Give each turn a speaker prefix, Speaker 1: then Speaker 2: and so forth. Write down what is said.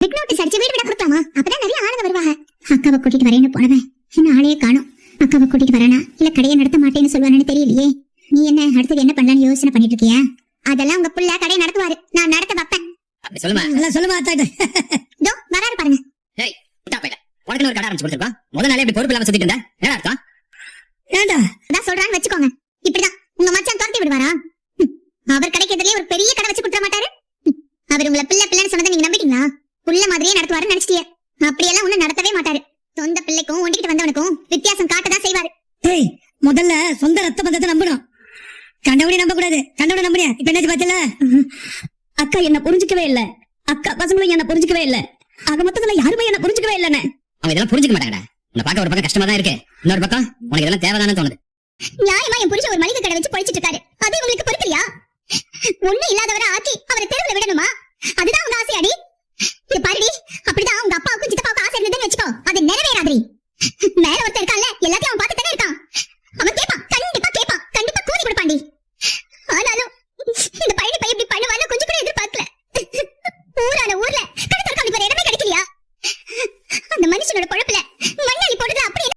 Speaker 1: Big notice அடிச்சு வீடு விட கொடுக்கலாமா? அப்பதான் நிறைய ஆளுங்க வருவாங்க. அக்காவை கூட்டிட்டு வரேன்னு போனவன் இன்னும் ஆளையே காணும். அக்காவை கூட்டிட்டு வரானா இல்ல கடையை நடத்த மாட்டேன்னு சொல்லுவானு தெரியலையே. நீ என்ன அடுத்தது என்ன பண்ணலான்னு யோசனை பண்ணிட்டு இருக்கியா? அதெல்லாம் உங்க புள்ள கடையை நடத்துவாரு, நான் நடத்த வைப்பேன்.
Speaker 2: சொல்லுமா சொல்லுமா
Speaker 1: இதோ வராரு பாருங்க.
Speaker 2: ஏய் விட்டா போயிட உனக்கு ஒரு கடை ஆரம்பிச்சு கொடுத்துருப்பா. முதல் நாளே இப்படி பொறுப்பு இல்லாம சுத்திட்டு இருந்தேன். என்ன அர்த்தம்?
Speaker 1: ஏண்டா அதான் சொல்றான்னு வச்சுக்கோங்க. இப்படிதான் உங்க மச்சான் துரத்தி விடுவாரா? அவர் கடைக்கு எதிரே ஒரு பெரிய கடை வச்சு கொடுத்துட மாட்டாரு. அவர் உங்களை பிள்ளை பிள்ளைன்னு சொன்னதை நீங்க நம்பிட்டீங்களா? புள்ள மாதிரியே நடத்துவாருன்னு நினைச்சிட்டிய. அப்படியெல்லாம் ஒண்ணு நடத்தவே மாட்டாரு. சொந்த பிள்ளைக்கும் ஒண்டிக்கிட்டு வந்தவனுக்கும் வித்தியாசம் காட்டதான் செய்வாரு.
Speaker 3: ஏய் முதல்ல சொந்த ரத்த பந்தத்தை நம்பணும். கண்டவனே நம்ப கூடாது. கண்டவனை நம்புறியா? இப்ப என்ன பாத்தல?
Speaker 4: அக்கா என்ன புரிஞ்சுக்கவே இல்ல. அக்கா பசங்களும் என்ன புரிஞ்சுக்கவே இல்ல. ஆக மொத்தத்துல யாருமே என்ன புரிஞ்சுக்கவே இல்லன்னு.
Speaker 2: அவங்க இதெல்லாம் புரிஞ்சுக்க மாட்டாங்கடா. உன்னை பார்க்க ஒரு பக்கம் கஷ்டமா தான் இருக்கு, இன்னொரு பக்கம் உனக்கு இதெல்லாம் தேவைதானு தோணுது.
Speaker 1: நியாயமா என் புருஷன் ஒரு மளிகை கடை வச்சு பொழிச்சிட்டு இருக்காரு. அது உங்களுக்கு பொறுக்கலையா? ஒண்ணு இல்லாதவரை ஆக்கி அவரை தெருவுல விடணுமா? அதுதான் உங்க ஆசையாடி? இது பாருடி, அப்படிதான் உங்க அப்பாவுக்கும் சித்தப்பாவுக்கும் ஆசை இருந்ததுன்னு வச்சுக்கோ, அது நிறைவேறாதடி. மேல ஒருத்தர் இருக்கான்ல, எல்லாத்தையும் அவன் பார்த்துட்டே இருக்கான். அவன் கேட்பான், கண்டிப்பா கேட்பான், கண்டிப்பா கூலி கொடுப்பாண்டி. ஆனாலும் இந்த பையனை பையன் இப்படி பண்ணுவான்னு கொஞ்சம் கூட எதிர்பார்க்கல. ஊரான ஊர்ல கடை திறக்க அவனுக்கு ஒரு இடமே கிடைக்கலையா? அந்த மனுஷனோட பொழப்பு